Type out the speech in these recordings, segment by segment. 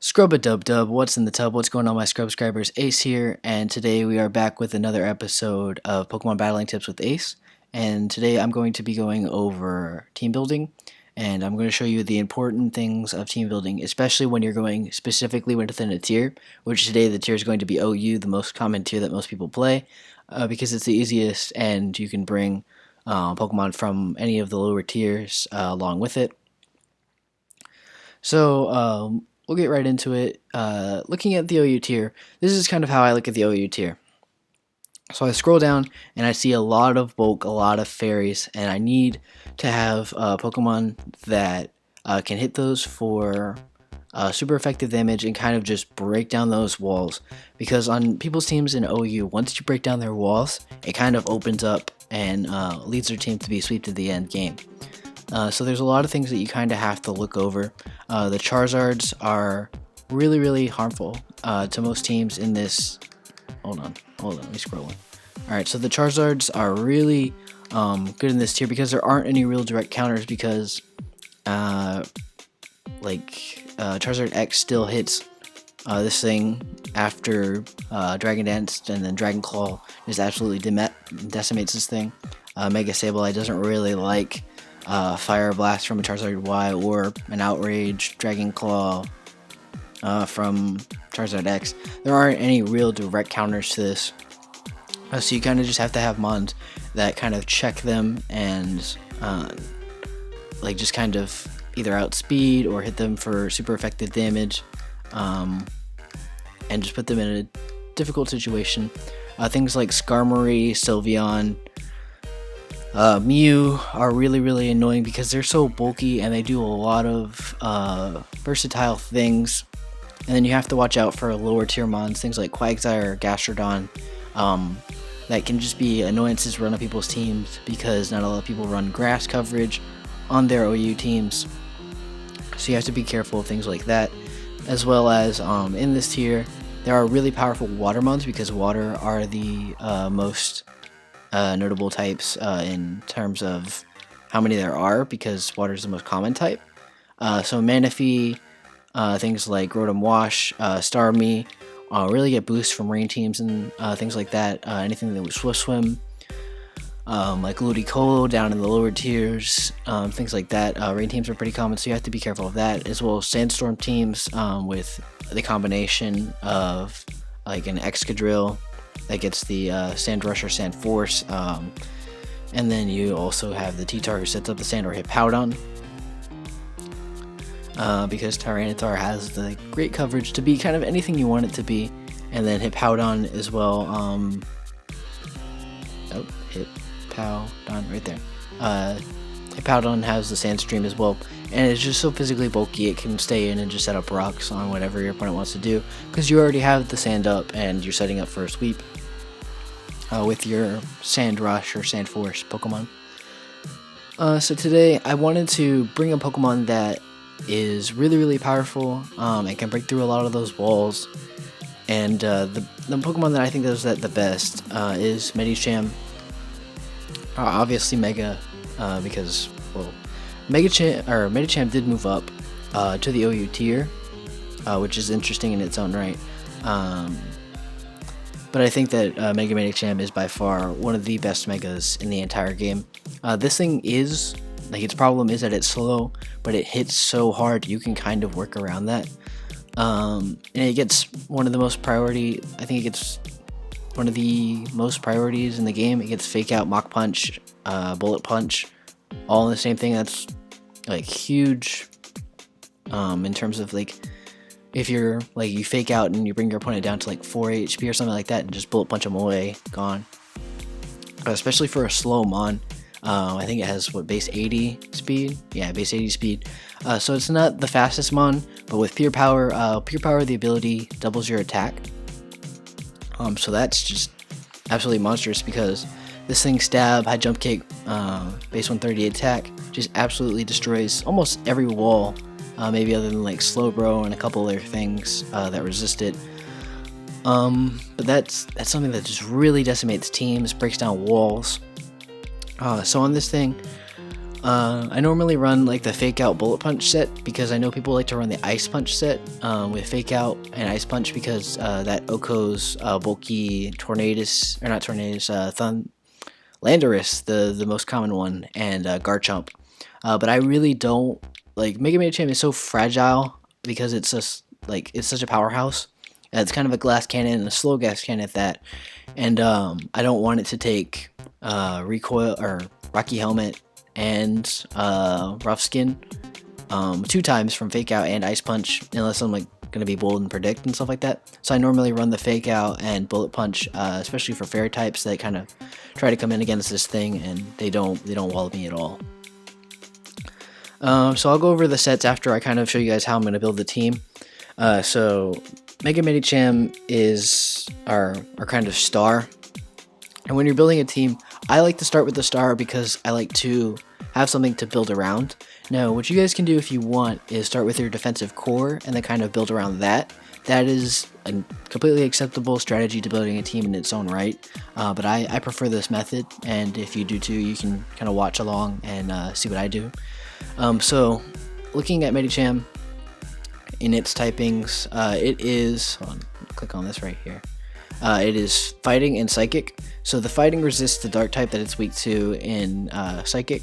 Scrub a dub dub, what's in the tub? What's going on, my scrub subscribers? Ace here, and today we are back with another episode of Pokemon Battling Tips with Ace. And today I'm going to be going over team building, and I'm going to show you the important things of team building, especially when you're going specifically within a tier, which today the tier is going to be OU, the most common tier that most people play, because it's the easiest and you can bring Pokemon from any of the lower tiers along with it. So we'll get right into it. Looking at the OU tier, this is kind of how I look at the OU tier. So I scroll down and I see a lot of bulk, a lot of fairies, and I need to have Pokemon that can hit those for super effective damage and kind of just break down those walls. Because on people's teams in OU, once you break down their walls, it kind of opens up and leads their team to be swept to the end game. So there's a lot of things that you kind of have to look over. The Charizards are really harmful to most teams in this. Hold on, let me scroll. Alright, so the Charizards are really good in this tier because there aren't any real direct counters because Charizard X still hits this thing after Dragon Dance, and then Dragon Claw just absolutely decimates this thing. Mega Sableye doesn't really like Fire Blast from a Charizard Y or an Outrage Dragon Claw from Charizard X. There aren't any real direct counters to this, so you kind of just have to have mons that kind of check them and just kind of either outspeed or hit them for super effective damage, and just put them in a difficult situation. Things like Skarmory, Sylveon, Mew are really annoying because they're so bulky and they do a lot of versatile things. And then you have to watch out for lower tier mons, things like Quagsire or Gastrodon, that can just be annoyances run on people's teams because not a lot of people run grass coverage on their OU teams. So you have to be careful of things like that. As well as in this tier, there are really powerful water mons because water are the most notable types in terms of how many there are, because water is the most common type. So Manaphy, things like Rotom Wash, Starmie really get boosts from rain teams and things like that. Anything that would Swift Swim, like Ludicolo down in the lower tiers, things like that. Rain teams are pretty common, so you have to be careful of that, as well as Sandstorm teams with the combination of like an Excadrill that gets the Sand Rush or Sand Force, and then you also have the T-Tar who sets up the Sand or Hippowdon, because Tyranitar has the great coverage to be kind of anything you want it to be, and then Hippowdon as well. Hippowdon right there. Hippowdon has the Sandstream as well, and it's just so physically bulky it can stay in and just set up rocks on whatever your opponent wants to do, because you already have the sand up and you're setting up for a sweep with your Sand Rush or Sand Force Pokemon. So today I wanted to bring a Pokemon that is really powerful and can break through a lot of those walls, and the Pokemon that I think does that the best is Medicham. Obviously Mega, because Medicham did move up to the OU tier, which is interesting in its own right. But I think that Mega Medicham is by far one of the best Megas in the entire game. This thing is, its problem is that it's slow, but it hits so hard you can kind of work around that. And it gets one of the most priority, I think it gets one of the most priorities in the game. It gets Fake Out, Mach Punch, Bullet Punch, all in the same thing. That's like huge in terms of if you're you Fake Out and you bring your opponent down to 4 HP or something like that and just Bullet Punch them away, gone. Especially for a slow mon. I think it has base 80 speed. Yeah, base 80 speed. So it's not the fastest mon, but with Pure Power, the ability doubles your attack. So that's just absolutely monstrous because this thing Stab, High Jump Kick, base 130 attack just absolutely destroys almost every wall, maybe other than Slowbro and a couple other things that resist it. But that's something that just really decimates teams, breaks down walls. So on this thing, I normally run like the Fake Out Bullet Punch set because I know people like to run the Ice Punch set with Fake Out and Ice Punch because that Oko's bulky Tornadus, or not Tornadus, Landorus, the most common one, and Garchomp. But I really don't like Mega Medicham is so fragile because it's just like it's such a powerhouse. It's kind of a glass cannon and a slow gas cannon at that, and I don't want it to take recoil or Rocky Helmet and Rough Skin 2 times from Fake Out and Ice Punch unless I'm like gonna be bold and predict and stuff like that. So I normally run the Fake Out and Bullet Punch, especially for fairy types that kind of try to come in against this thing, and they don't wallop me at all. So I'll go over the sets after I kind of show you guys how I'm gonna build the team. So Mega Medicham is our kind of star, and when you're building a team, I like to start with the star because I like to have something to build around. Now, what you guys can do if you want is start with your defensive core and then kind of build around that. That is a completely acceptable strategy to building a team in its own right, but I prefer this method, and if you do too, you can kind of watch along and see what I do. So, looking at Medicham in its typings, it is, hold on, click on this right here. It is Fighting and Psychic. So the Fighting resists the Dark type that it's weak to in Psychic.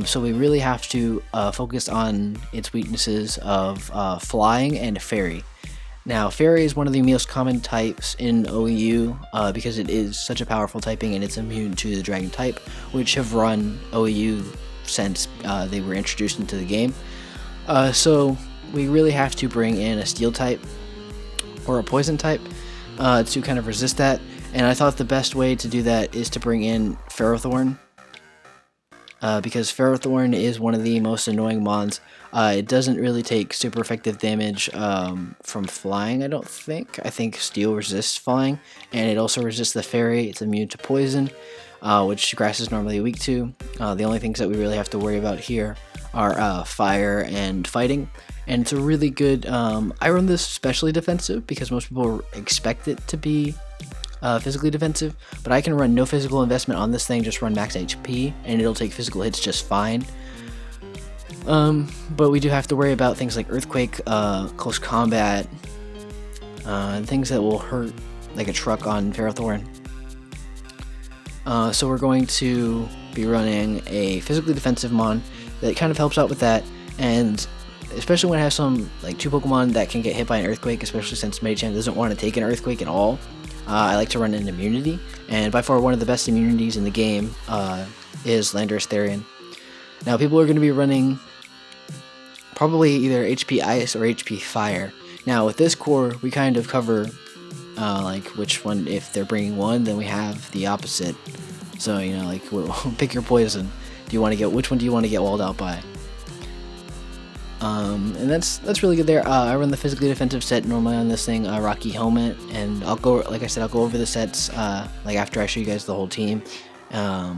So we really have to focus on its weaknesses of Flying and Fairy. Now, Fairy is one of the most common types in OEU because it is such a powerful typing and it's immune to the Dragon type, which have run OEU since they were introduced into the game. So we really have to bring in a Steel type or a Poison type to kind of resist that, and I thought the best way to do that is to bring in Ferrothorn, because Ferrothorn is one of the most annoying mons. It doesn't really take super effective damage from flying, I don't think. I think Steel resists flying, and it also resists the Fairy. It's immune to poison, which grass is normally weak to. The only things that we really have to worry about here are fire and fighting. And it's a really good, I run this specially defensive because most people expect it to be physically defensive, but I can run no physical investment on this thing, just run max HP, and it'll take physical hits just fine. But we do have to worry about things like Earthquake, close combat, and things that will hurt like a truck on Ferrothorn. So we're going to be running a physically defensive mon that kind of helps out with that, and especially when I have some like 2 Pokemon that can get hit by an Earthquake, especially since Medicham doesn't want to take an Earthquake at all. I like to run an immunity, and by far one of the best immunities in the game is Landorus Therian. Now, people are going to be running probably either HP Ice or HP Fire. Now, with this core, we kind of cover like which one. If they're bringing one, then we have the opposite. So you know, like pick your poison. Do you want to get which one do you want to get walled out by? And that's really good there. I run the physically defensive set normally on this thing, Rocky Helmet, and I'll go, like I said, I'll go over the sets like after I show you guys the whole team. But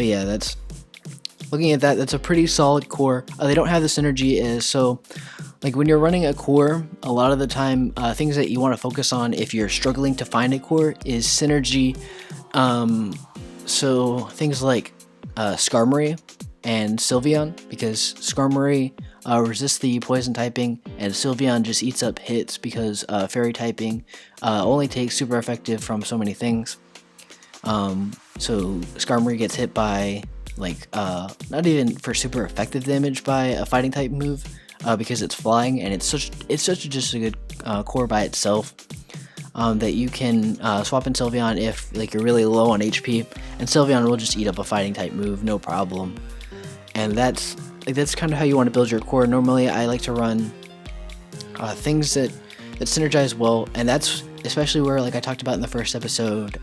yeah, that's looking at that. That's a pretty solid core. They don't have the synergy is so like when you're running a core, a lot of the time things that you want to focus on if you're struggling to find a core is synergy. So things like Skarmory and Sylveon, because Skarmory resists the poison typing, and Sylveon just eats up hits because fairy typing only takes super effective from so many things. So Skarmory gets hit by like not even for super effective damage by a fighting type move because it's flying, and it's such just a good core by itself. That you can swap in Sylveon if like you're really low on HP, and Sylveon will just eat up a fighting type move, no problem. And that's kind of how you want to build your core. Normally, I like to run things that synergize well, and that's especially where, like I talked about in the first episode,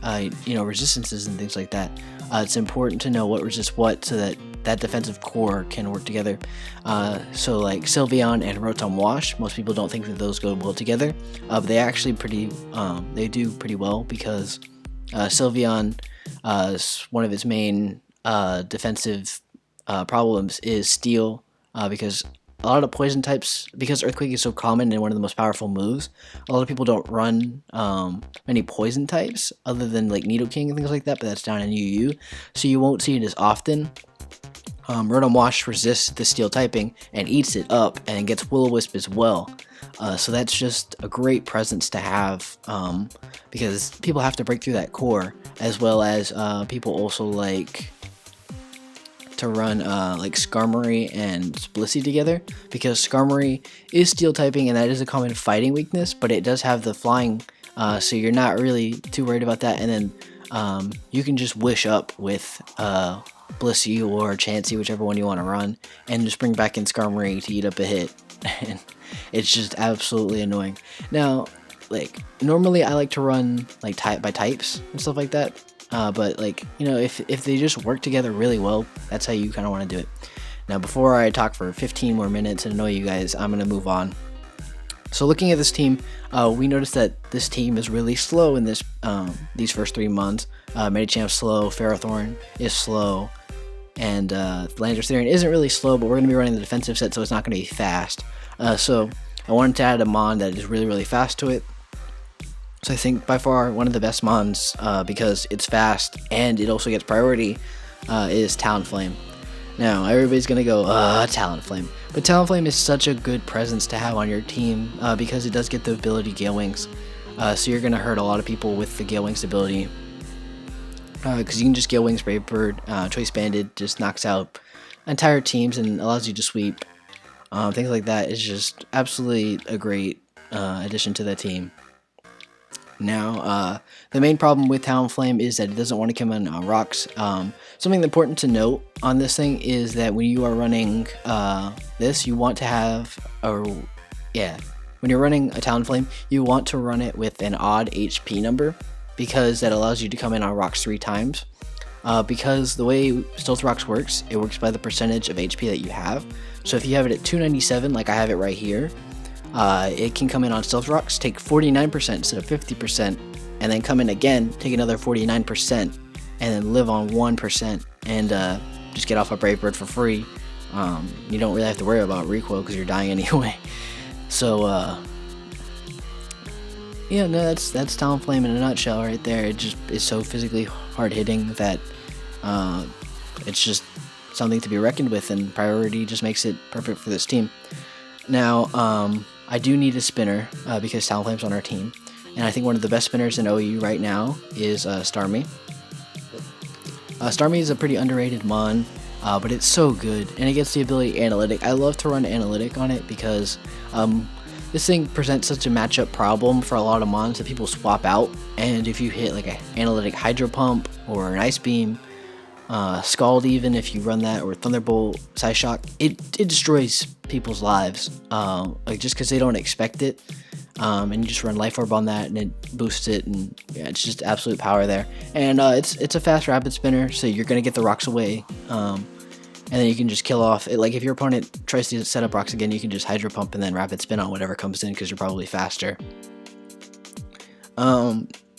resistances and things like that. It's important to know what resists what so that defensive core can work together. So like Sylveon and Rotom Wash, most people don't think that those go well together, but they actually they do pretty well because Sylveon is one of its main defensive problems is Steel, because a lot of poison types, because Earthquake is so common and one of the most powerful moves, a lot of people don't run many poison types other than like Nidoking and things like that, but that's down in UU, so you won't see it as often. Rotom Wash resists the steel typing and eats it up and gets Will-O-Wisp as well. So that's just a great presence to have, because people have to break through that core, as well as people also like to run like Skarmory and Blissey together, because Skarmory is steel typing and that is a common fighting weakness, but it does have the flying, so you're not really too worried about that. And then you can just wish up with Blissey or Chansey, whichever one you want to run, and just bring back in Skarmory to eat up a hit. And it's just absolutely annoying. Now, like, normally I like to run like type by types and stuff like that, but like, you know, if they just work together really well, that's how you kind of want to do it. Now, before I talk for 15 more minutes and annoy you guys, I'm gonna move on. So looking at this team, we noticed that this team is really slow in this these first 3 months. Medichamp's slow, Ferrothorn is slow, and Landorus Therian isn't really slow, but we're going to be running the defensive set, so it's not going to be fast. So I wanted to add a mon that is really, really fast to it. So I think by far one of the best mons, because it's fast and it also gets priority, is Talonflame. Now, everybody's going to go, Talonflame. But Talonflame is such a good presence to have on your team, because it does get the ability Gale Wings. So you're going to hurt a lot of people with the Gale Wings ability. Because you can just Gale Wings, Brave Bird, Choice Banded, just knocks out entire teams and allows you to sweep. Things like that is just absolutely a great addition to the team. Now, the main problem with Talonflame is that it doesn't want to come in rocks. Something important to note on this thing is that when you are running this, you want to have when you're running a Talonflame, you want to run it with an odd HP number, because that allows you to come in on rocks 3 times. Because the way Stealth Rocks works, it works by the percentage of HP that you have. So if you have it at 297, like I have it right here, it can come in on Stealth Rocks, take 49% instead of 50%, and then come in again, take another 49%, and then live on 1%, and just get off a Brave Bird for free. You don't really have to worry about recoil because you're dying anyway. So, yeah, no, that's Talonflame in a nutshell right there. It just is so physically hard hitting that it's just something to be reckoned with, and priority just makes it perfect for this team. Now, I do need a spinner because Talonflame's on our team, and I think one of the best spinners in OU right now is Starmie. Starmie is a pretty underrated mon, but it's so good, and it gets the ability Analytic. I love to run Analytic on it because this thing presents such a matchup problem for a lot of mons that people swap out, and if you hit like an Analytic Hydro Pump or an Ice Beam, Scald even if you run that, or Thunderbolt, Psyshock, it destroys people's lives, like just because they don't expect it, and you just run Life Orb on that and it boosts it, and yeah, it's just absolute power there. And it's a fast rapid spinner, so you're gonna get the rocks away, and then you can just kill off it. Like if your opponent tries to set up rocks again, you can just Hydro Pump and then rapid spin on whatever comes in, because you're probably faster.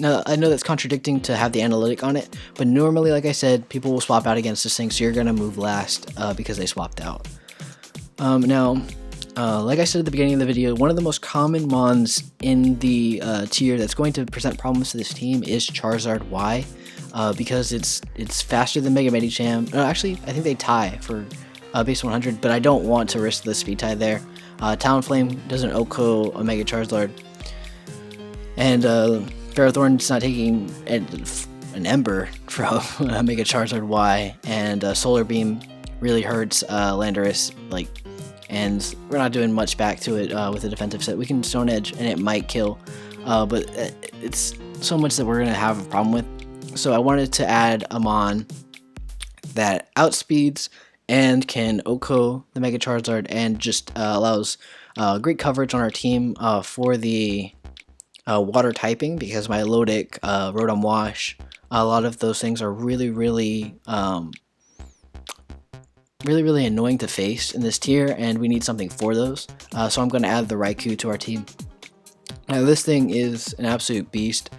Now, I know that's contradicting to have the Analytic on it, but normally, like I said, people will swap out against this thing, so you're going to move last because they swapped out. Now, like I said at the beginning of the video, one of the most common mons in the tier that's going to present problems to this team is Charizard Y, because it's faster than Mega Medicham. Actually, I think they tie for base 100, but I don't want to risk the speed tie there. Talonflame doesn't OHKO a Mega Charizard, and Ferrothorn's not taking an Ember from Mega Charizard Y, and Solar Beam really hurts Landorus, and we're not doing much back to it with a defensive set. We can Stone Edge and it might kill, but it's so much that we're going to have a problem with. So I wanted to add a mon that outspeeds and can OHKO the Mega Charizard, and just allows great coverage on our team for the water typing, because my Lodic, Rotom Wash, a lot of those things are really annoying to face in this tier, and we need something for those. So I'm going to add the Raikou to our team. Now this thing is an absolute beast.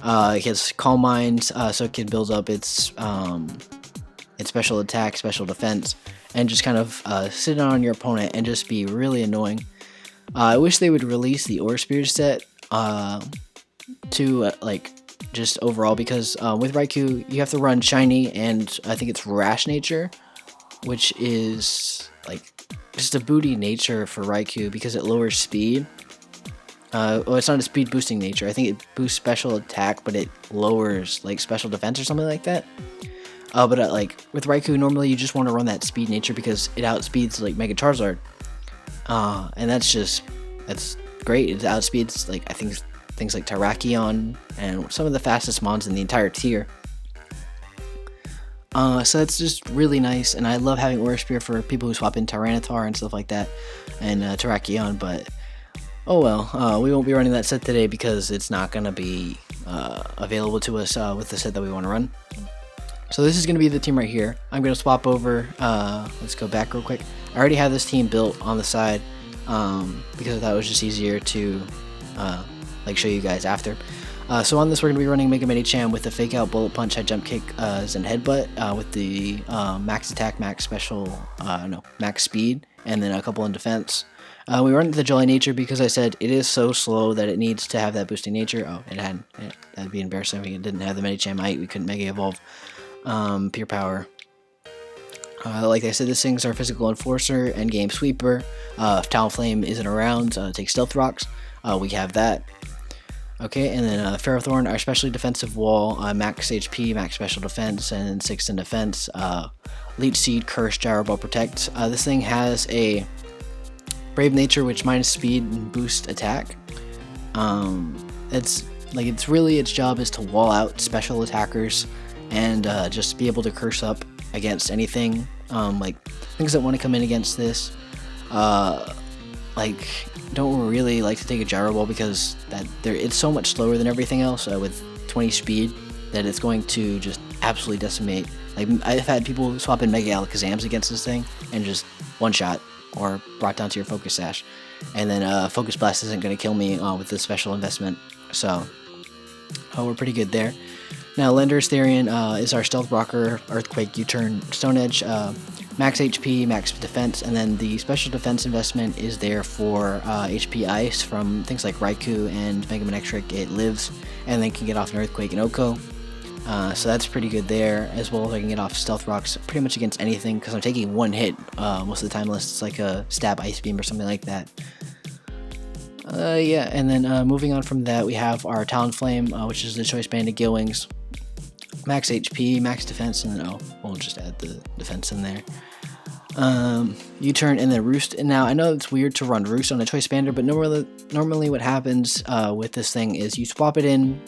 It gets Calm Mind, so it can build up its special attack, special defense, and just kind of sit on your opponent and just be really annoying. I wish they would release the Aura Spear set to like just overall, because with Raikou you have to run Shiny and I think it's Rash Nature, which is like just a booty nature for Raikou because it lowers speed. Well, it's not a speed boosting nature. I think it boosts special attack, but it lowers like special defense or something like that. But like with Raikou, normally you just want to run that speed nature because it outspeeds like Mega Charizard, and that's great. It outspeeds like I think things like Terrakion and some of the fastest mons in the entire tier. So that's just really nice, and I love having Aura Spear for people who swap in Tyranitar and stuff like that, and Terrakion, but oh well, we won't be running that set today because it's not going to be available to us with the set that we want to run. So this is going to be the team right here. I'm going to swap over, let's go back real quick. I already have this team built on the side because I thought it was just easier to like show you guys after. So on this we're going to be running Mega Medicham with the Fake Out, Bullet Punch, High Jump Kick, and Headbutt with the Max Attack, Max Special, Max Speed, and then a couple in defense. We run the Jolly Nature because I said it is so slow that it needs to have that boosting nature. Oh, that'd be embarrassing if it didn't have the Medicham height. We couldn't Mega Evolve Pure Power. Like I said, this thing's our Physical Enforcer and Game Sweeper. If Talonflame isn't around, take Stealth Rocks. We have that. Okay, and then Ferrothorn, our specially defensive wall, max HP, max special defense, and 6 in defense. Leech Seed, Curse, Gyro Ball, Protect. This thing has a Brave Nature, which minus speed and boost attack. Its job is to wall out special attackers and just be able to curse up against anything. Like things that want to come in against this. Like don't really like to take a Gyro Ball because it's so much slower than everything else with 20 speed that it's going to just absolutely decimate. Like I've had people swap in Mega Alakazams against this thing and just one shot or brought down to your Focus Sash, and then Focus Blast isn't going to kill me with this special investment, so we're pretty good there. Now Landorus Therian is our Stealth Rocker, Earthquake, U-Turn, Stone Edge, max HP, max defense, and then the special defense investment is there for HP Ice from things like Raikou and Mega Manectric. It lives and then can get off an Earthquake and Oko. So that's pretty good there, as well as I can get off Stealth Rocks pretty much against anything because I'm taking one hit most of the time, unless it's like a Stab Ice Beam or something like that. Yeah, and then moving on from that, we have our Talonflame, which is the Choice Band of Gillwings. Max HP, max defense, and then we'll just add the defense in there. U-Turn and then Roost. And now I know it's weird to run Roost on a Choice Bander, but normally what happens with this thing is you swap it in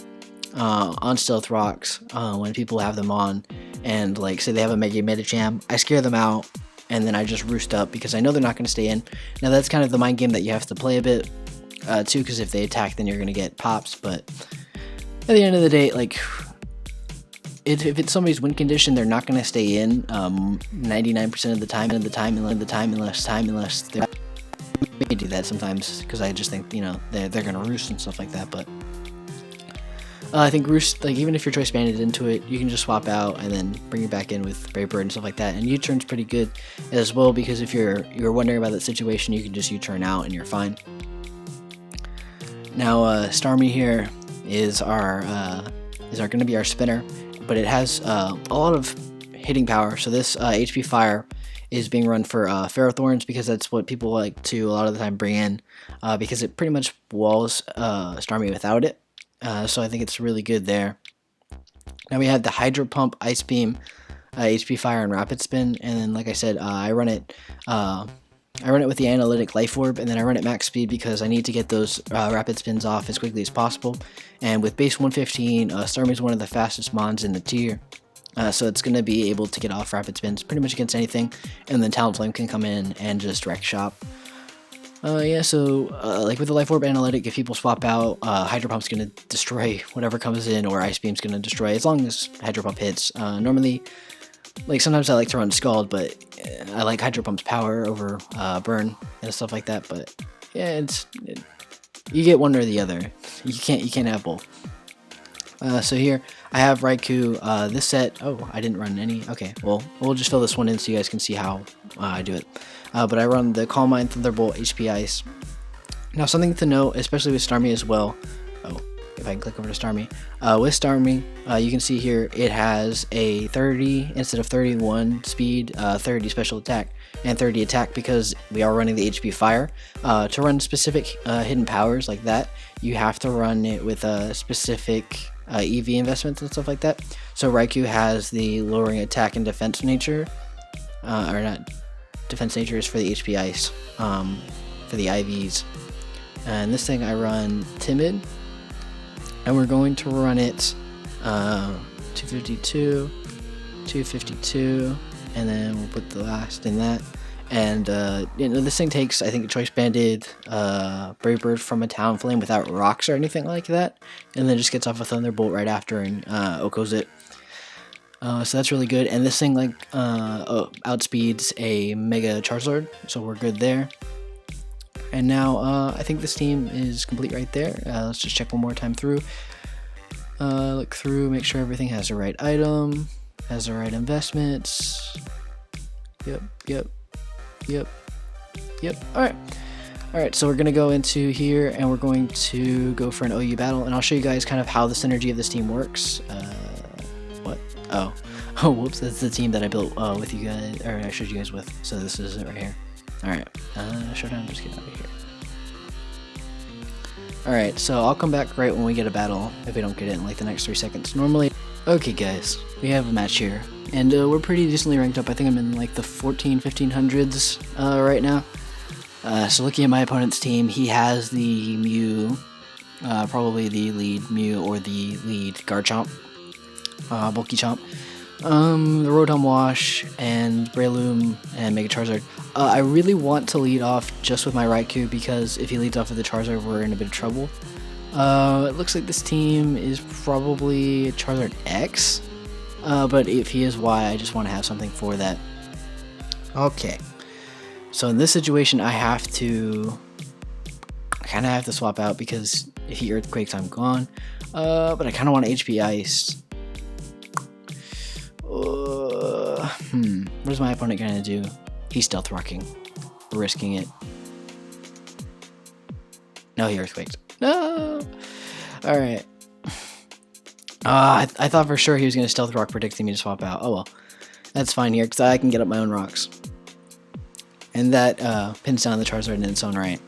on Stealth Rocks when people have them on, and like say they have a Mega Medicham, I scare them out and then I just Roost up because I know they're not going to stay in. Now that's kind of the mind game that you have to play a bit too, because if they attack then you're going to get pops, but at the end of the day, like if it's somebody's win condition, they're not going to stay in 99% of the time, unless they may do that sometimes, because I just think, they're going to Roost and stuff like that. But I think Roost, like even if you're Choice Banded into it, you can just swap out and then bring it back in with Brave Bird and stuff like that. And U-Turn's pretty good as well, because if you're wondering about that situation, you can just U-Turn out and you're fine. Now Starmie here is going to be our spinner, but it has a lot of hitting power. So this HP Fire is being run for Ferrothorns, because that's what people like to a lot of the time bring in, because it pretty much walls Starmie without it. So I think it's really good there. Now we have the Hydro Pump, Ice Beam, HP Fire, and Rapid Spin, and then like I said, I run it with the Analytic Life Orb, and then I run it max speed because I need to get those Rapid Spins off as quickly as possible. And with base 115, Starmie is one of the fastest mons in the tier, so it's going to be able to get off Rapid Spins pretty much against anything, and then Talonflame can come in and just wreck shop. Yeah, so like with the Life Orb Analytic, if people swap out, Hydro Pump's going to destroy whatever comes in, or Ice Beam's going to destroy, as long as Hydro Pump hits. Normally, like sometimes I like to run Scald, but I like Hydro Pump's power over Burn and stuff like that. But yeah, you get one or the other. You can't have both. So here I have Raikou, this set, oh, I didn't run any, okay, well, we'll just fill this one in so you guys can see how I do it. But I run the Calm Mind, Thunderbolt, HP Ice. Now something to note, especially with Starmie as well, oh, if I can click over to Starmie, with Starmie, you can see here it has a 30 instead of 31 speed, 30 special attack, and 30 attack because we are running the HP Fire. To run specific hidden powers like that, you have to run it with a specific EV investments and stuff like that. So Raikou has the lowering attack and defense nature, or not, defense nature is for the HP Ice, for the IVs. And this thing I run Timid, and we're going to run it 252, 252, and then we'll put the last in that. And you know, this thing takes, I think, a Choice Banded Brave Bird from a Talonflame without rocks or anything like that, and then just gets off a Thunderbolt right after and Okos it. So that's really good. And this thing like outspeeds a Mega Charizard, so we're good there. And now I think this team is complete right there. Let's just check one more time through. Look through, make sure everything has the right item, has the right investments. Yep. Alright, so we're going to go into here and we're going to go for an OU battle, and I'll show you guys kind of how the synergy of this team works. What? Oh, whoops, that's the team that I built with you guys, or I showed you guys with, so this is it right here. Alright, Showdown, just get out of here. Alright, so I'll come back right when we get a battle, if we don't get it in like the next 3 seconds normally. Okay guys, we have a match here, and we're pretty decently ranked up. I think I'm in like the 1500s right now. So looking at my opponent's team, he has the Mew, probably the lead Mew or the lead Garchomp, Bulky Chomp, the Rotom Wash, and Breloom, and Mega Charizard. I really want to lead off just with my Raikou because if he leads off with the Charizard, we're in a bit of trouble. It looks like this team is probably Charizard X, but if he is Y, I just want to have something for that. Okay, so in this situation, I kind of have to swap out because if he Earthquakes, I'm gone. But I kind of want HP Ice. What is my opponent gonna do? He's Stealth Rocking, risking it. No, he Earthquakes. No! Alright. I thought for sure he was going to Stealth Rock, predicting me to swap out. Oh well. That's fine here, because I can get up my own rocks. And that pins down the Charizard in its own right.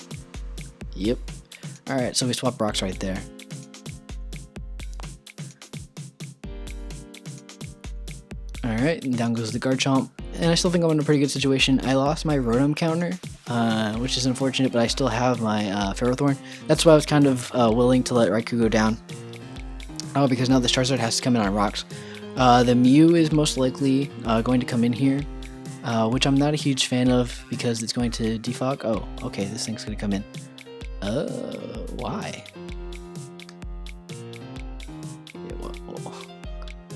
Yep. Alright, so we swap rocks right there. Alright, and down goes the Garchomp. And I still think I'm in a pretty good situation. I lost my Rotom counter, which is unfortunate, but I still have my Ferrothorn. That's why I was kind of willing to let Raikou go down. Because now this Charizard has to come in on rocks. The Mew is most likely going to come in here, which I'm not a huge fan of because it's going to defog. Oh, okay, this thing's going to come in. Why?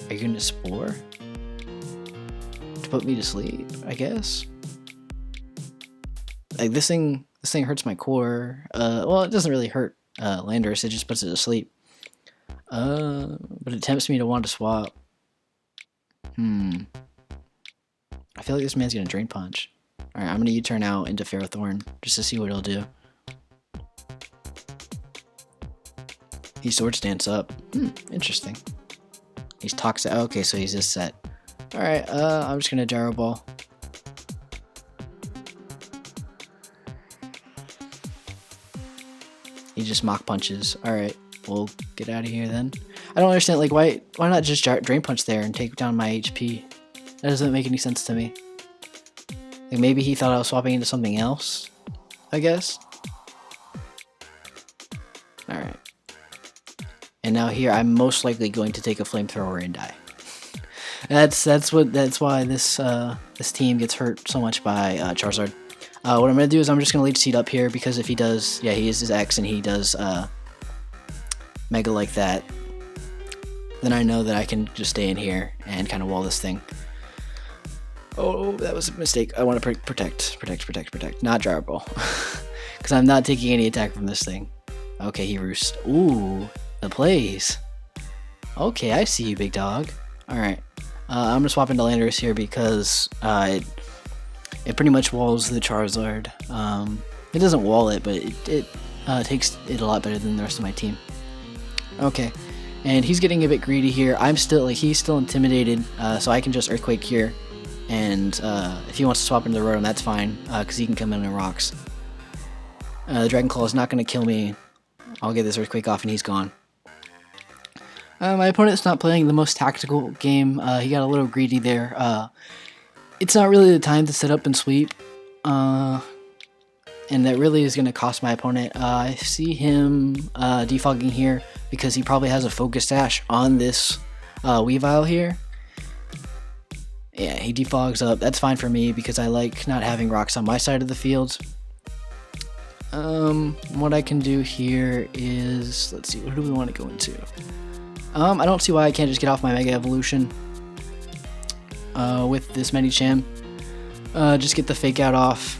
Are you going to Spore? Put me to sleep, I guess. Like this thing hurts my core. Well, it doesn't really hurt Landorus, it just puts it to sleep. But it tempts me to want to swap. I feel like this man's gonna Drain Punch. Alright, I'm gonna U-turn out into Ferrothorn just to see what it'll do. He Sword Stance up. Interesting. He's Toxic. Okay, so he's this set. Alright, I'm just gonna Gyro Ball. He just Mach Punches. Alright, we'll get out of here then. I don't understand, like, why not just Drain Punch there and take down my HP? That doesn't make any sense to me. Like, maybe he thought I was swapping into something else, I guess. Alright. And now here, I'm most likely going to take a Flamethrower and die. That's why this team gets hurt so much by Charizard. What I'm gonna do is I'm just gonna lead Seed up here because if he does, yeah, he is his X and he does Mega like that, then I know that I can just stay in here and kind of wall this thing. Oh, that was a mistake. I want to protect, not Gyro Ball, because I'm not taking any attack from this thing. Okay, he Roost. Ooh, the plays. Okay, I see you, big dog. Alright. I'm gonna swap into Landorus here because it pretty much walls the Charizard. It doesn't wall it, but it takes it a lot better than the rest of my team. Okay, and he's getting a bit greedy here. He's still intimidated, so I can just Earthquake here. And if he wants to swap into the Rotom, that's fine, because he can come in and rocks. The Dragon Claw is not going to kill me. I'll get this Earthquake off and he's gone. My opponent's not playing the most tactical game. He got a little greedy there. It's not really the time to set up and sweep. And that really is going to cost my opponent. I see him defogging here because he probably has a Focus Sash on this Weavile here. Yeah, he defogs up. That's fine for me because I like not having rocks on my side of the field. What I can do here is, let's see, what do we want to go into? I don't see why I can't just get off my Mega Evolution with this Medicham. Just get the Fake Out off.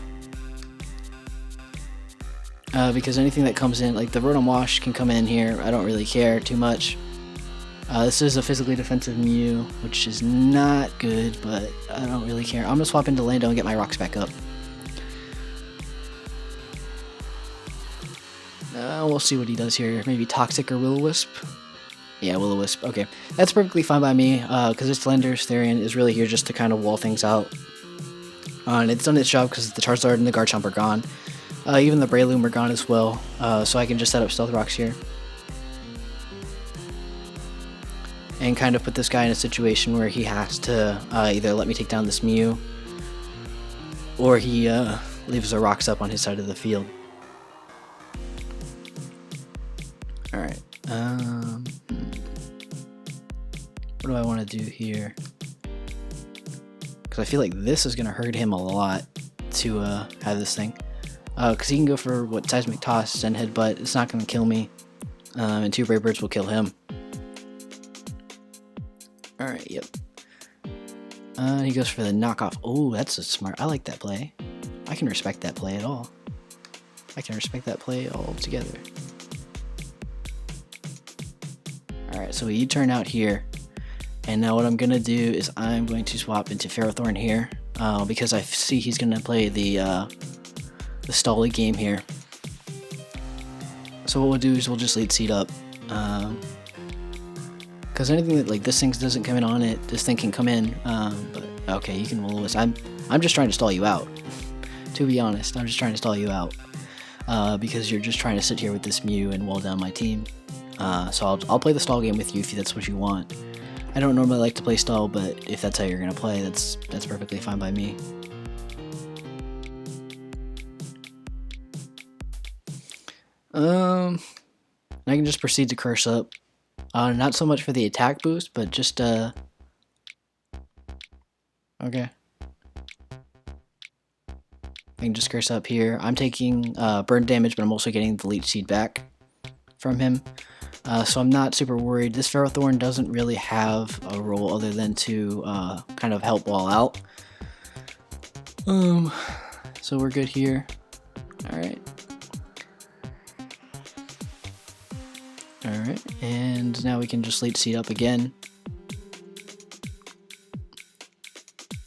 Because anything that comes in, like the Rotom Wash can come in here, I don't really care too much. This is a physically defensive Mew, which is not good, but I don't really care. I'm going to swap into Lando and get my rocks back up. We'll see what he does here. Maybe Toxic or Will-O-Wisp? Yeah, Will-O-Wisp. Okay, that's perfectly fine by me, because this Landorus Therian is really here just to kind of wall things out. And it's done its job because the Charizard and the Garchomp are gone. Even the Breloom are gone as well, so I can just set up Stealth Rocks here. And kind of put this guy in a situation where he has to either let me take down this Mew, or he leaves the rocks up on his side of the field. Alright, what do I want to do here? Because I feel like this is going to hurt him a lot to have this thing. Because he can go for what, Seismic Toss and Headbutt. It's not going to kill me. And 2 Brave Birds will kill him. Alright, yep. He goes for the knockoff. Oh, that's a smart. I like that play. I can respect that play at all. I can respect that play altogether. Alright, so we U-turn out here. And now what I'm going to do is I'm going to swap into Ferrothorn here. Because I see he's going to play the Stolly game here. So what we'll do is we'll just lead seed up. Because anything that, like, this thing doesn't come in on it, this thing can come in. But okay, you can Will-O-Wisp. I'm just trying to stall you out. To be honest, I'm just trying to stall you out. Because you're just trying to sit here with this Mew and wall down my team. So I'll play the stall game with you if that's what you want. I don't normally like to play stall, but if that's how you're gonna play, that's perfectly fine by me. I can just proceed to curse up. Not so much for the attack boost, but just okay. I can just curse up here. I'm taking burn damage, but I'm also getting the Leech Seed back from him. So I'm not super worried. This Ferrothorn doesn't really have a role other than to kind of help wall out. So we're good here. Alright. Alright, and now we can just Leech Seed up again.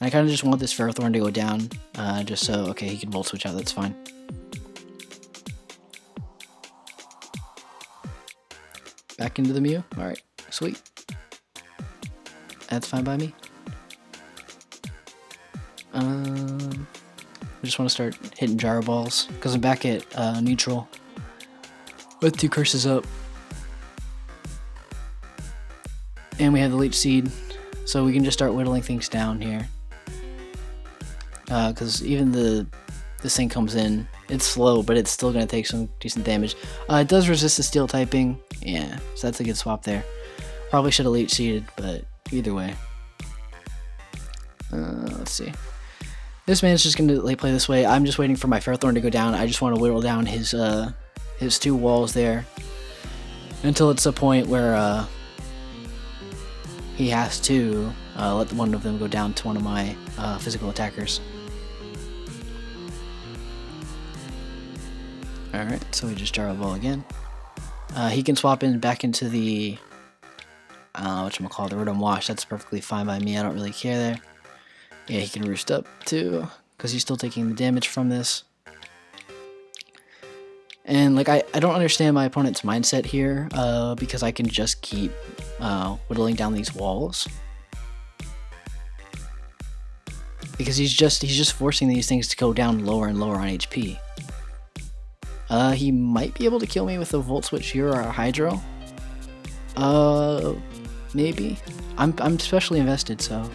I kind of just want this Ferrothorn to go down, just so, okay, he can Volt Switch out, that's fine. Back into the Mew. Alright, sweet. That's fine by me. I just want to start hitting Gyro Balls, because I'm back at neutral with 2 curses up. And we have the Leech Seed, so we can just start whittling things down here. Because even this thing comes in, it's slow, but it's still going to take some decent damage. It does resist the Steel typing, yeah, so that's a good swap there. Probably should have Leech Seeded, but either way. Let's see. This man's just going to play this way. I'm just waiting for my Ferrothorn to go down. I just want to whittle down his 2 walls there until it's a point where he has to let one of them go down to one of my physical attackers. Alright, so we just Gyro Ball again. He can swap back into the whatchamacallit, the Rotom Wash. That's perfectly fine by me. I don't really care there. Yeah, he can roost up too, because he's still taking the damage from this. And like I don't understand my opponent's mindset here, because I can just keep whittling down these walls. Because he's just forcing these things to go down lower and lower on HP. He might be able to kill me with a Volt Switch here or a Hydro. Maybe. I'm especially invested, so...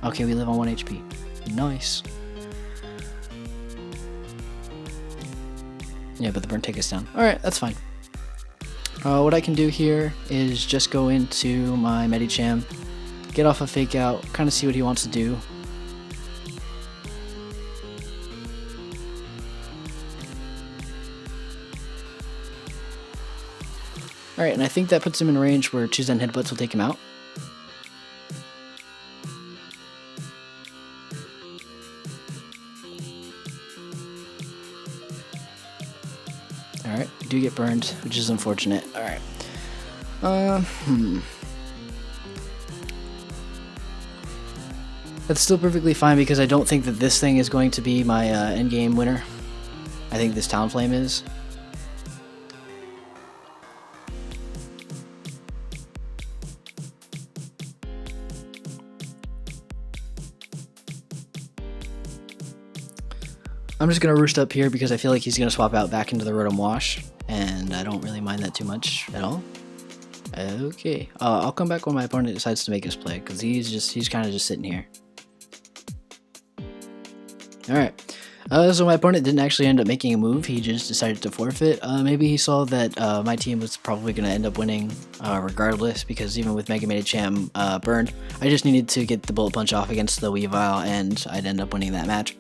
Okay, we live on 1 HP. Nice. Yeah, but the burn take us down. Alright, that's fine. What I can do here is just go into my Medicham, get off a Fake Out, kind of see what he wants to do. Alright, and I think that puts him in range where Choose End Headbutts will take him out. Alright, we do get burned, which is unfortunate. Alright. That's still perfectly fine because I don't think that this thing is going to be my endgame winner. I think this Talonflame is. I'm just going to roost up here because I feel like he's going to swap out back into the Rotom Wash, and I don't really mind that too much at all. Okay, I'll come back when my opponent decides to make his play, because he's kind of just sitting here. Alright, so my opponent didn't actually end up making a move, he just decided to forfeit. Maybe he saw that my team was probably going to end up winning regardless, because even with Mega Medicham burned, I just needed to get the Bullet Punch off against the Weavile, and I'd end up winning that match.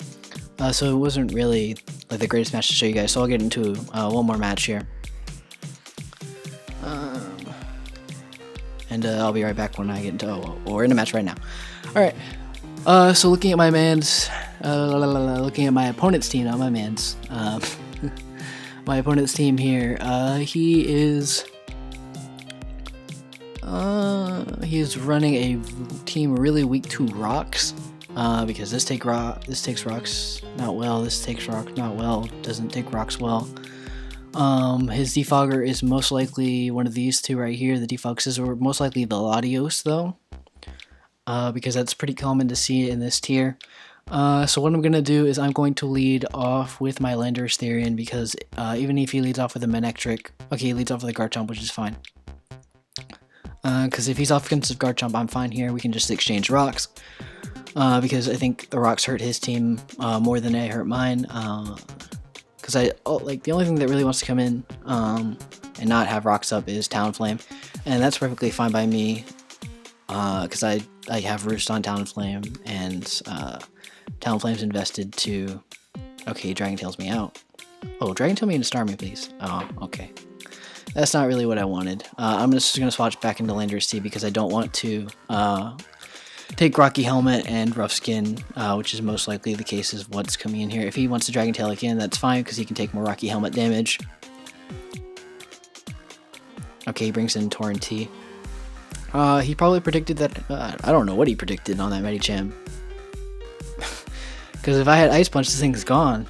So it wasn't really like the greatest match to show you guys, so I'll get into one more match here. And I'll be right back when I get into... Oh, we're in a match right now. Alright, so looking at my man's... looking at my opponent's team, not my man's. My opponent's team here, he is running a team really weak to rocks. Because this takes rocks not well, this takes rocks not well, doesn't take rocks well. His Defogger is most likely one of these two right here. The Defoxes are most likely the Latios though, because that's pretty common to see in this tier. So what I'm going to do is I'm going to lead off with my Landorus Therian, because even if he leads off with a Manectric, okay, he leads off with a Garchomp, which is fine. Because if he's offensive Garchomp, I'm fine here. We can just exchange rocks. Because I think the rocks hurt his team more than they hurt mine. Because the only thing that really wants to come in and not have rocks up is Talonflame, and that's perfectly fine by me. Because I have Roost on Talonflame, and Talonflame's invested to. Okay, Dragon Tail's me out. Oh, Dragon Tail me into Starmie, please. Oh, okay. That's not really what I wanted. I'm just gonna swatch back into Landorus T because I don't want to. Take Rocky Helmet and Rough Skin, which is most likely the case is what's coming in here. If he wants to Dragon Tail again, that's fine, because he can take more Rocky Helmet damage. Okay, he brings in Torrent T. He probably predicted that... I don't know what he predicted on that Medicham. Because if I had Ice Punch, this thing's gone.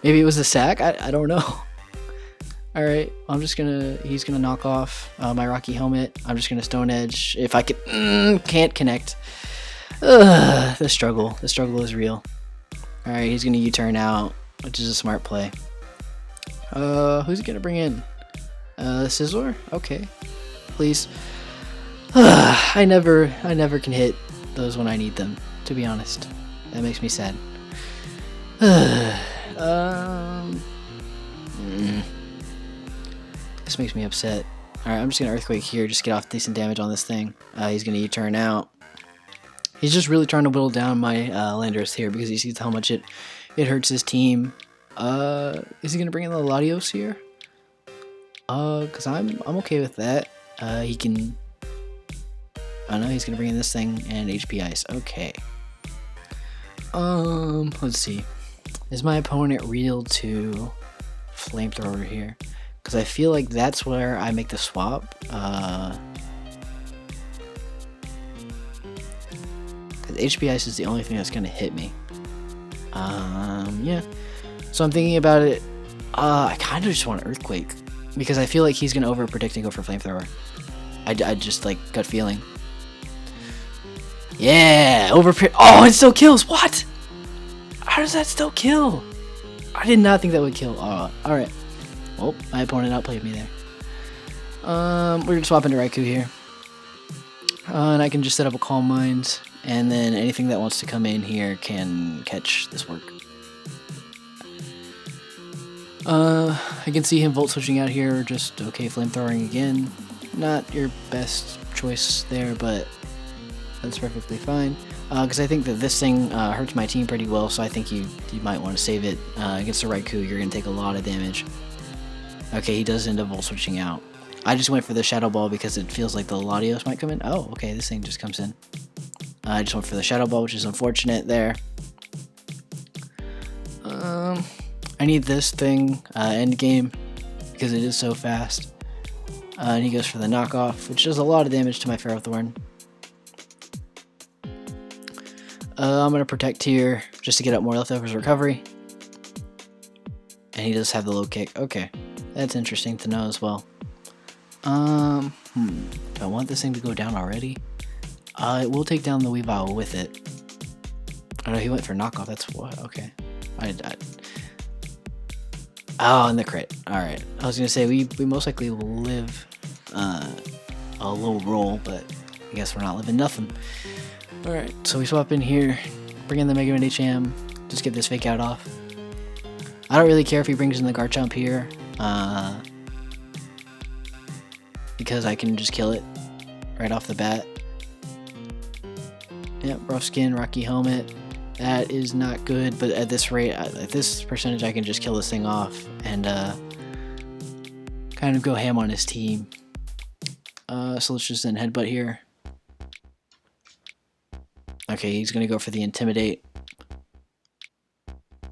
Maybe it was a sack? I don't know. Alright, I'm just gonna... He's gonna knock off my Rocky Helmet. I'm just gonna Stone Edge. If I can... can't connect. The struggle. The struggle is real. Alright, he's gonna U-turn out, which is a smart play. Who's he gonna bring in? Sizzler? Okay. Please. I never can hit those when I need them, to be honest. That makes me sad. This makes me upset. Alright, I'm just gonna Earthquake here, just get off decent damage on this thing. He's gonna U-turn out. He's just really trying to whittle down my Landorus here because he sees how much it hurts his team. Is he gonna bring in the Latios here? Cause I'm okay with that. He can... I know he's gonna bring in this thing and HP Ice. Okay. Let's see. Is my opponent real to Flamethrower here? Because I feel like that's where I make the swap. Because HP Ice is the only thing that's going to hit me. Yeah. So I'm thinking about it. I kind of just want Earthquake. Because I feel like he's going to overpredict and go for Flamethrower. I just, like, gut feeling. Yeah! Oh, it still kills! What? How does that still kill? I did not think that would kill. Alright. Well, my opponent outplayed me there. We're going to swap into Raikou here. And I can just set up a Calm Mind. And then anything that wants to come in here can catch this work. I can see him Volt Switching out here, just okay, Flamethrowing again. Not your best choice there, but that's perfectly fine. Because I think that this thing hurts my team pretty well, so I think you might want to save it. Against the Raikou, you're going to take a lot of damage. Okay, he does end up Volt Switching out. I just went for the Shadow Ball because it feels like the Latios might come in. Oh, okay, this thing just comes in. I just went for the Shadow Ball, which is unfortunate there. I need this thing end game because it is so fast. And he goes for the knockoff, which does a lot of damage to my Ferrothorn. I'm going to protect here just to get up more leftovers recovery. And he does have the low kick. Okay, that's interesting to know as well. Do I want this thing to go down already? It will take down the Weavile with it. Oh no, he went for knockoff. That's what. Okay. Oh, and the crit. Alright. I was going to say, we most likely will live a low roll, but I guess we're not living nothing. Alright, so we swap in here, bring in the Mega Man HM, just get this fake out off. I don't really care if he brings in the Garchomp here, because I can just kill it right off the bat. Yep, rough skin, rocky helmet. That is not good, but at this rate, at this percentage, I can just kill this thing off and kind of go ham on his team. So let's just then headbutt here. Okay, he's going to go for the Intimidate.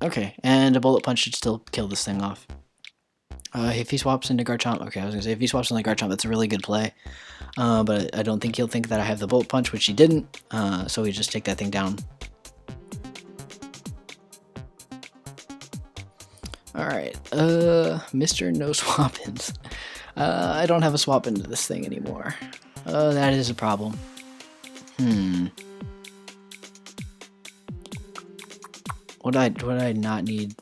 Okay, and a Bullet Punch should still kill this thing off. If he swaps into Garchomp, okay, I was going to say, if he swaps into Garchomp, that's a really good play. But I don't think he'll think that I have the Bullet Punch, which he didn't, so we just take that thing down. Alright, Mr. No Swap-ins. I don't have a swap into this thing anymore. That is a problem. What would I not need?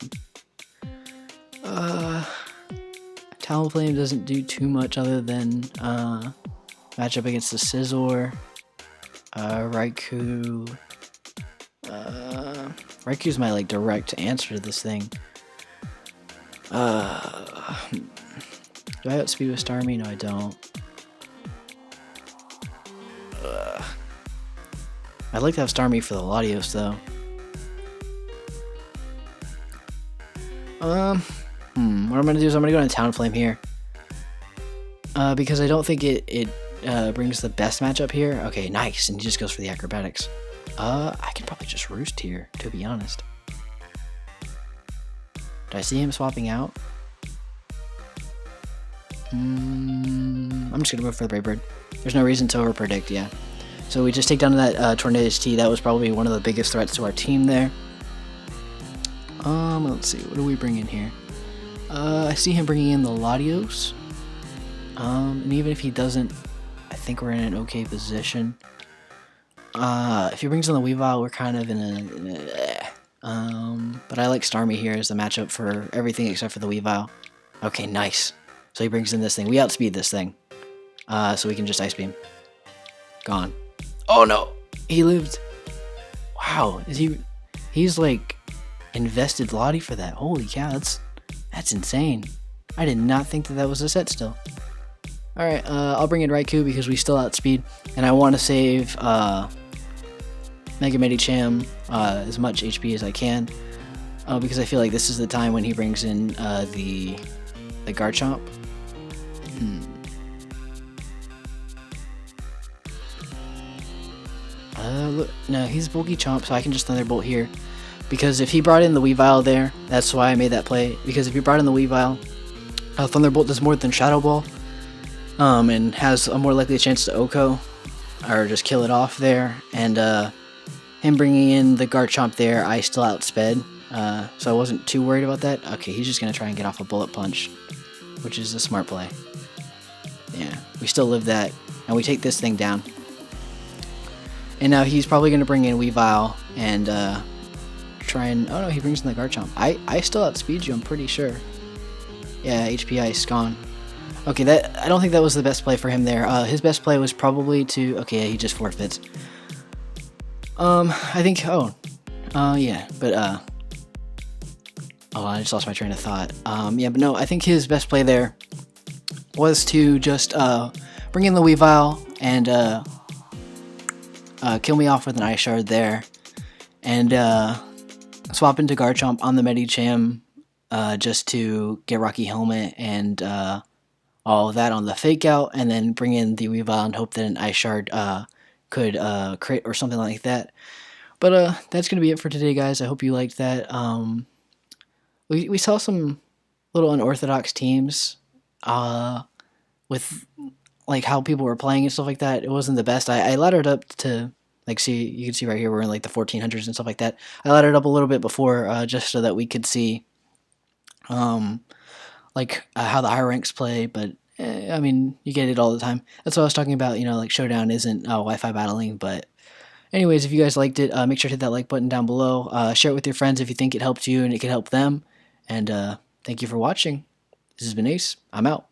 Talonflame doesn't do too much other than match up against the Scizor, Raikou. Raikou's my like direct answer to this thing. Do I outspeed with Starmie? No, I don't. I'd like to have Starmie for the Latios, though. What I'm gonna do is I'm gonna go into Talonflame here. Because I don't think it brings the best matchup here. Okay, nice, and he just goes for the Acrobatics. I can probably just Roost here, to be honest. Did I see him swapping out? I'm just gonna go for the Brave Bird. There's no reason to overpredict, yeah. So we just take down that Tornadus T. That was probably one of the biggest threats to our team there. Let's see, what do we bring in here? I see him bringing in the Latios. And even if he doesn't, I think we're in an okay position. If he brings in the Weavile, we're kind of in a but I like Starmie here as the matchup for everything except for the Weavile. Okay, nice. So he brings in this thing. We outspeed this thing. So we can just Ice Beam. Gone. Oh no! He lived. Wow, he's like invested Lottie for that. Holy cow, that's insane. I did not think that was a set still. Alright, I'll bring in Raikou because we still outspeed. And I want to save Mega Man HM as much HP as I can. Because I feel like this is the time when he brings in the Garchomp. Look, no, he's Bulky Chomp, so I can just Thunderbolt here. Because if he brought in the Weavile there, that's why I made that play. Because if he brought in the Weavile, Thunderbolt does more than Shadow Ball. And has a more likely chance to OHKO. Or just kill it off there. And him bringing in the Garchomp there, I still outsped, so I wasn't too worried about that. Okay, he's just going to try and get off a Bullet Punch, which is a smart play. Yeah, we still live that, and we take this thing down. And now he's probably going to bring in Weavile and try and... Oh no, he brings in the Garchomp. I still outspeed you, I'm pretty sure. Yeah, HP Ice gone. Okay, I don't think that was the best play for him there. His best play was probably to... Okay, yeah, he just forfeits. I think... Oh, yeah, but... Oh, I just lost my train of thought. Yeah, but no, I think his best play there was to just bring in the Weavile and kill me off with an Ice Shard there, and swap into Garchomp on the Medicham just to get Rocky Helmet and all of that on the Fake Out, and then bring in the Weavile and hope that an Ice Shard could crit or something like that. But that's going to be it for today, guys. I hope you liked that. We saw some little unorthodox teams with like how people were playing and stuff like that. It wasn't the best. I laddered up to like you can see right here we're in like the 1400s and stuff like that. I laddered up a little bit before just so that we could see like how the higher ranks play, but I mean you get it all the time. That's what I was talking about. You know, like Showdown isn't Wi-Fi battling, but anyways, if you guys liked it, make sure to hit that like button down below. Share it with your friends if you think it helped you and it could help them. And thank you for watching. This has been Ace. I'm out.